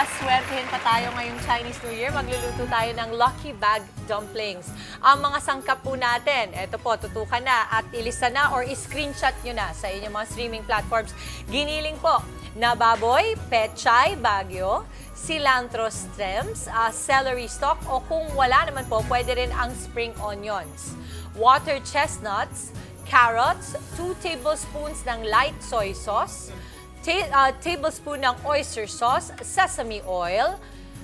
swertihin pa tayo ngayong Chinese New Year, magluluto tayo ng Lucky Bag Dumplings. Ang mga sangkap po natin, eto po, tutukan na at ilista na or screenshot nyo na sa inyong mga streaming platforms. Giniling po na baboy, pechay, bagyo, cilantro stems, celery stalk, o kung wala naman po, pwede rin ang spring onions. Water chestnuts, carrots, 2 tablespoons ng light soy sauce, tablespoon ng oyster sauce, sesame oil,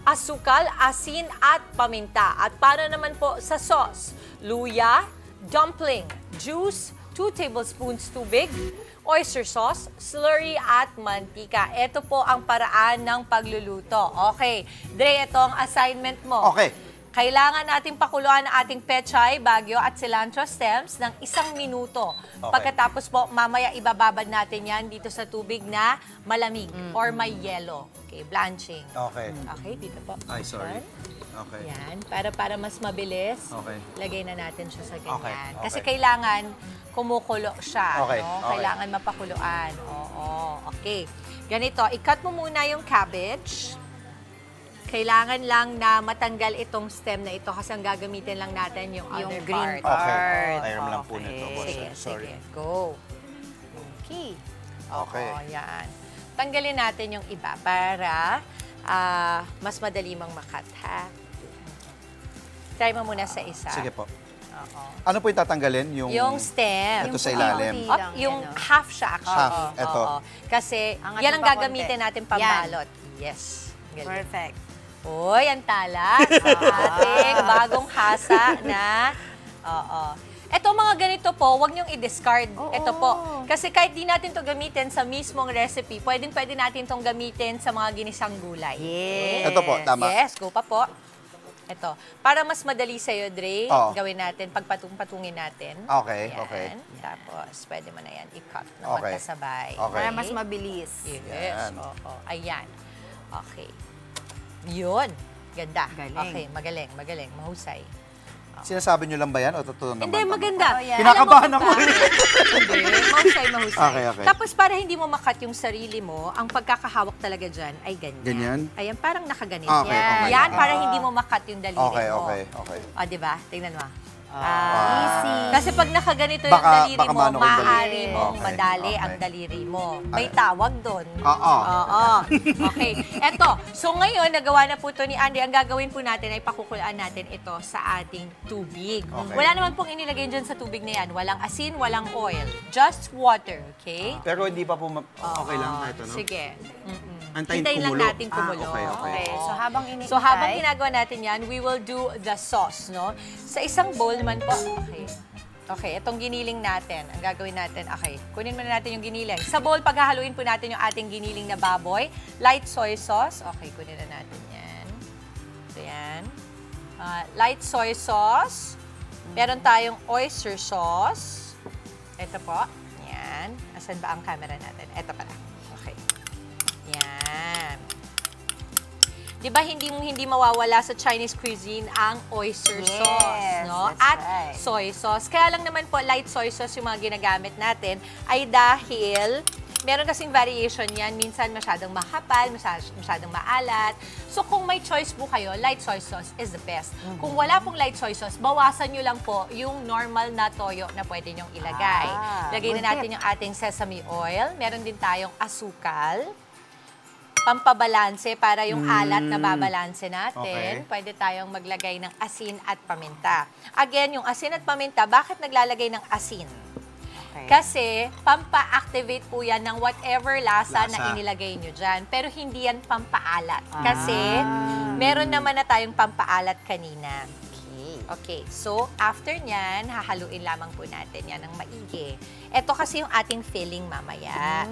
asukal, asin at paminta. At para naman po sa sauce, luya, dumpling, juice, 2 tablespoons tubig, oyster sauce, slurry at mantika. Ito po ang paraan ng pagluluto. Okay, Dre, ito ang assignment mo. Okay. Kailangan nating pakuluan ang ating pechay, bagyo at cilantro stems ng 1 minuto. Okay. Pagkatapos po, mamaya ibababad natin yan dito sa tubig na malamig or may yelo. Okay, blanching. Okay. Okay, dito po. Ay, sorry. Yan. Okay. Yan, para mas mabilis, Okay. lagay na natin siya sa ganyan. Okay, okay. Kasi kailangan kumukulo siya. Okay, No? okay. Kailangan mapakuluan. Oo, okay. Ganito, i-cut mo muna yung cabbage. Kailangan lang na matanggal itong stem na ito kasi ang gagamitin lang natin yung other green part. Okay. Ayun lang po nito, boss. Sige, Sorry. sige. Go. Okay. Okay. Oo, yan. Tanggalin natin yung iba para mas madali mang makat, ha? Try mo muna sa isa. Sige po. Oo. Ano po yung tatanggalin? Yung stem. Ito sa ilalim. Up, yung half siya actually. Half, ito. Oo. Kasi Angat yan mo ang pa gagamitin konti. natin pambalot. Yes. Galing. Perfect. Uy, ang talas. Ating bagong hasa na. Oo. Ito mga ganito po, huwag niyong i-discard. Ito po. Kasi kahit di natin to gamitin sa mismong recipe, pwede natin tong gamitin sa mga ginisang gulay. Yes. Ito po, tama. Yes, go pa po. Ito. Para mas madali sa'yo, Dre, Oo. gawin natin, pagpatungin natin. Okay, Ayan. okay. Tapos, pwede mo na yan i-cut na Okay. magkasabay. Okay. Para mas mabilis. Yes. Yan. Oo. Ayan. Okay. Yun. Ganda. Galing. Okay, magaling. Mahusay. Sinasabi nyo lang ba yan o totoo naman? Hindi, maganda. Oh, yan. Kinakabahan Alam mo ako kung bakit? Hindi, mahusay. Okay, okay. Tapos para hindi mo makat yung sarili mo, ang pagkakahawak talaga dyan ay ganyan. Ganyan? Ayan, parang nakaganit. Okay, yan. okay. Yan, para hindi mo makat yung daliri Okay, mo. okay. O, diba? Tingnan mo. Easy. Kasi pag nakaganito yung Baka daliri mo, maano yung maaari daliri. mong Okay, madali okay. ang daliri mo. May tawag doon. Oo. Oo. Okay. Eto. So ngayon, nagawa na po ito ni Andy. Ang gagawin po natin ay pakukulaan natin ito sa ating tubig. Okay. Wala naman pong inilagay dyan sa tubig na yan. Walang asin, walang oil. Just water. Okay? Pero hindi pa po okay lang Oo. ito, no? Sige. Antayin Hintayin lang kumulo. natin kumulo. Okay. Okay, so habang inihintay. So habang ginagawa natin yan, we will do the sauce, no? Sa isang bowl naman po. Okay. Okay, itong giniling natin. Ang gagawin natin, okay, kunin muna natin yung giniling. Sa bowl, paghahaluin po natin yung ating giniling na baboy. Light soy sauce. Okay, kunin na natin yan. Ito yan. Light soy sauce. Meron tayong oyster sauce. Ito po. Yan. Asan ba ang camera natin? Ito pala. Okay. Yan. Di ba hindi mawawala sa Chinese cuisine ang oyster sauce, no? That's At right. soy sauce. Kaya lang naman po, light soy sauce yung mga ginagamit natin ay dahil meron kasing variation yan. Minsan masyadong mahapal, masyadong maalat. So kung may choice po kayo, light soy sauce is the best. Kung wala pong light soy sauce, bawasan nyo lang po yung normal na toyo na pwede nyong ilagay. Lagay na natin yung ating sesame oil. Meron din tayong asukal. Pampabalanse para yung alat na babalanse natin. Okay. Pwede tayong maglagay ng asin at paminta. Again, yung asin at paminta, bakit naglalagay ng asin? Okay. Kasi pampa-activate po yan ng whatever lasa na Lasa. inilagay nyo dyan. Pero hindi yan pampaalat. Kasi meron naman na tayong pampaalat kanina. Okay, so after nyan, hahaluin lamang po natin yan ng maigi. Ito kasi yung ating filling mamaya.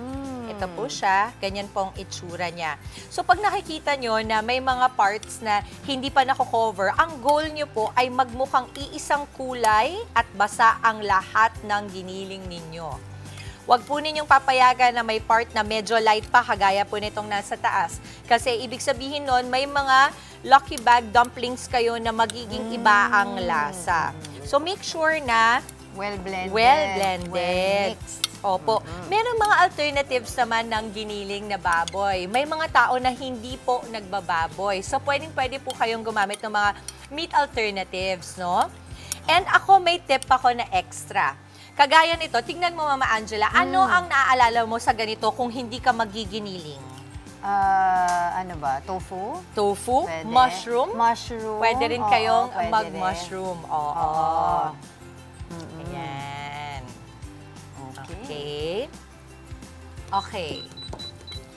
Ito po siya, ganyan pong itsura niya. So pag nakikita nyo na may mga parts na hindi pa nako-cover, ang goal nyo po ay magmukhang iisang kulay at basa ang lahat ng giniling ninyo. Huwag po ninyong papayagan na may part na medyo light pa, kagaya po nitong nasa taas. Kasi ibig sabihin nun, may mga Lucky Bag dumplings kayo na magiging iba ang lasa. So make sure na Well blended. well blended. Well mixed. Opo. Merong mga alternatives naman ng giniling na baboy. May mga tao na hindi po nagbababoy. So, pwede po kayong gumamit ng mga meat alternatives, no? And ako, may tip ako na extra. Kagaya nito, tingnan mo, Mama Angela, ano ang naaalala mo sa ganito kung hindi ka magiginiling? Ano ba? Tofu? Tofu? Pwede. Mushroom? Mushroom. Pwede rin Oo, kayong pwede mag-mushroom. Oo. rin. Ayan. Okay. Okay.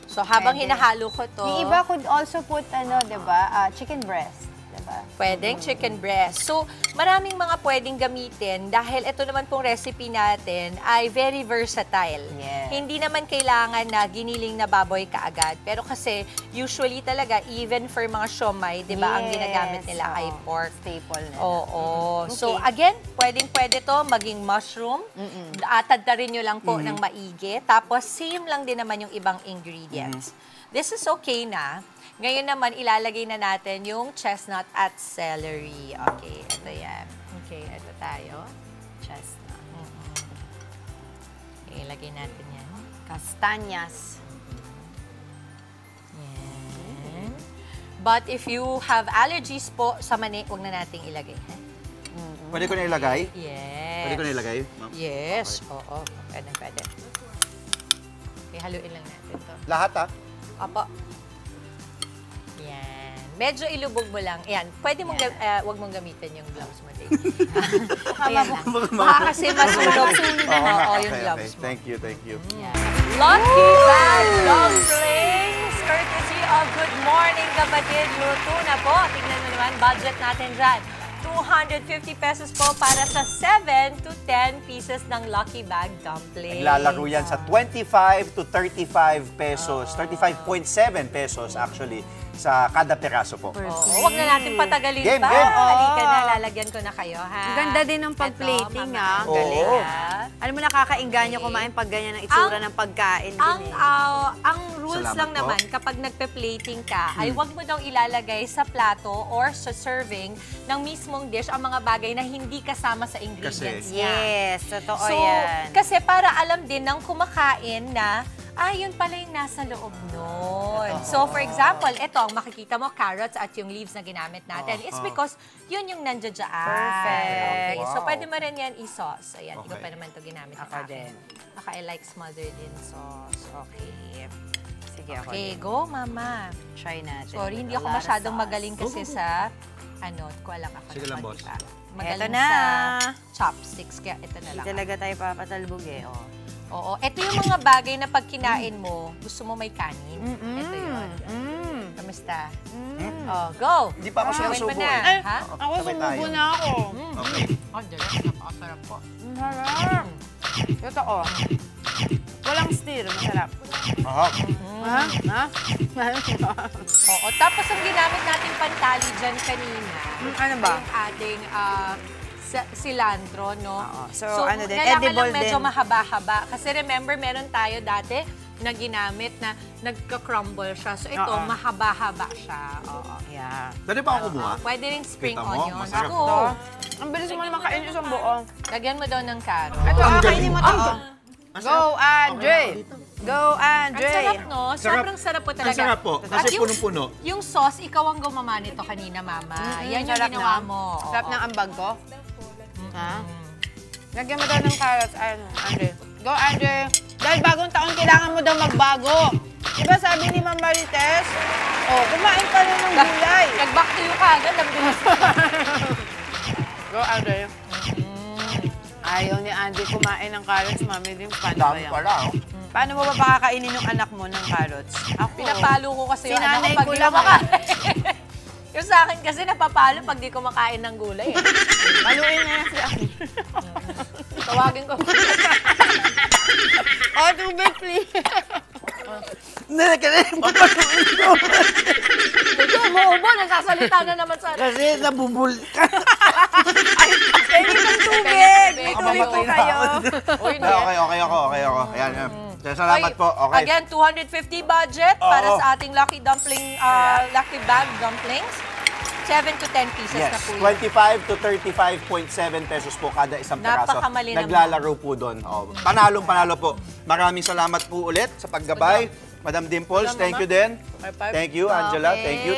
So, habang Pwede. hinahalo ko to, Yung iba could also put, di ba, chicken breast. Diba? pwedeng chicken breast. So, maraming mga pwedeng gamitin dahil ito naman pong recipe natin ay very versatile. Yes. Hindi naman kailangan na giniling na baboy kaagad. Pero kasi, usually talaga, even for mga siomay, di ba, ang ginagamit nila ay pork. Staple nila. Oo. Okay. So, again, pwede to maging mushroom. Atad-tarin nyo lang po ng maigi. Tapos, same lang din naman yung ibang ingredients. This is okay na. Ngayon naman, ilalagay na natin yung chestnut at celery. Okay, ito yan. Okay, ito tayo. Chestnut. Okay, ilagay natin yan. Kastanyas. Yan. But if you have allergies po sa mani, huwag na nating ilagay. Pwede ko na ilagay? Yes. Pwede ko na ilagay, ma'am? Yes. Oo. Pwede. Okay, haluin lang natin to. Lahat, ha? Opo. Yan. Medyo ilubog mo lang. Ayan. Pwede mong, wag mong gamitin yung gloves mo, Dave. Ayan lang. Baka kasi masunog. Oo, yung gloves mo. Thank you. Yan. Lucky Bag Dumplings! Courtesy of Good Morning Kapatid. Luto na po. Tingnan mo naman, budget natin dyan. 250 pesos po para sa 7 to 10 pieces ng Lucky Bag Dumplings. Naglalaro yan sa 25 to 35 pesos. 35.7 pesos actually sa kada peraso po. Oo, huwag na natin patagalin Game, pa. game. Halika na, lalagyan ko na kayo, ha? Ang ganda din ng pag-plating, Ito, ah. Mama, galing, Oo. ha? Alam mo, nakakainganyo Okay. kumain pag ganyan ang itsura ng pagkain. Ang rules Salamat lang po. naman kapag nagpe-plating ka ay huwag mo daw ilalagay sa plato or sa serving ng mismong dish ang mga bagay na hindi kasama sa ingredients niya. Yes, totoo So, yan. kasi para alam din ng kumakain na yun pala yung nasa loob nun. So, for example, ito, ang makikita mo, carrots at yung leaves na ginamit natin is because yun yung nandiyan dyan. Perfect. Okay. So, Wow. pwede mo rin yan i-sauce. Ayan, iba Okay. pa naman ito ginamit Ako sa akin. din. Baka I like smothered in sauce. Okay. Sige, ako Okay, din. go, Mama. Try natin. Sorry, hindi A ako lot of masyadong sauce. magaling kasi sa, ko lang ako. Sige lang, boss. Magaling Eto na. sa chopsticks, kaya ito na Hindi lang. talaga tayo papatalbog eh. Oh. Oo, ito yung mga bagay na pag kinain mo, gusto mo may kanin. Ito yun. Kamusta? Oh, go! Hindi pa ako Gawin mo sinusubo na. eh. Ha? Ako, Sabay tayo. sumubo na ako. Okay. Oh, direct. Napakasarap po. Masarap. Totoo. Walang stir, masarap. Aha. Ha? Ha? Oo, tapos ang ginamit nating pantali dyan kanina, Ano ba? yung ating cilantro, no? Oo. So, ano din, kailangan edible lang medyo din. mahaba-haba. Kasi remember, meron tayo dati na ginamit na nagka-crumble siya. So, ito, Oo. mahaba-haba siya. Oo. Yeah. Pwede pa ako kumuha? Pwede rin spring Kita mo, onions. masarap Go! Ito, ang bilis mo naman kainin isang buo. Lagyan mo daw ng carrot. Ito, kainin mo to. Masarap. Go, Andre! Go, Ang Andre! sarap, no? Sarap. Sobrang sarap po talaga. Ang sarap po, kasi At yung- punong-puno. Yung sauce, ikaw ang gumawa nito kanina, Mama. Yan yung sarap ginawa na. mo. Sarap Oo. ng ambag ko. Ha? Lagyan mo daw ng carrots. Ano, Andre. Go, Andre! Dahil bagong taon, kailangan mo daw magbago. Diba sabi ni Ma'am Marites, kumain ka na ng gulay. Nag-back to you ka agad. Ang bilis. Go, Andre. Ayaw ni Andy kumain ng carrots, Mami Dim. Paano ba Dami yan? pala, oh. Paano mo ba pakakainin ng anak mo ng carrots? Ako. Pinapalo ko kasi yung anak ko Sinanay pag ko di lang, kumakain. Yung sa akin kasi napapalo pag di kumakain ng gulay. Eh. Paluin na yan si Andy. Tawagin ko. Tubig, please. Hindi, kasi papaluin ko. Ito, umuubo. Nagsasalita na naman sa... Kasi nabubul. Pwede ng tubig. May Baka tubig po mamatay na kayo. Uy, Okay ako. Ayan. Salamat Oy, po. Okay. Again, 250 budget para Oo. sa ating Lucky Dumpling, Lucky Bag Dumplings. 7 to 10 pieces na Yes, po yun. 25 to 35.7 pesos po kada isang peraso. Napakamali naman. Naglalaro po doon. Oh, panalo po. Maraming salamat po ulit sa paggabay. Madam Dimples, thank you din. Thank you, Angela. Thank you.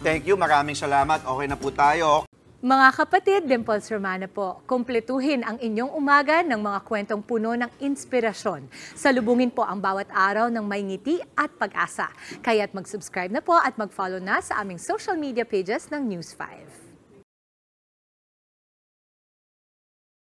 Thank you, maraming salamat. Okay na po tayo. Mga kapatid, Dimples Romana po, kumpletuhin ang inyong umaga ng mga kwentong puno ng inspirasyon. Salubungin po ang bawat araw ng may ngiti at pag-asa. Kaya't mag-subscribe na po at mag-follow na sa aming social media pages ng News 5.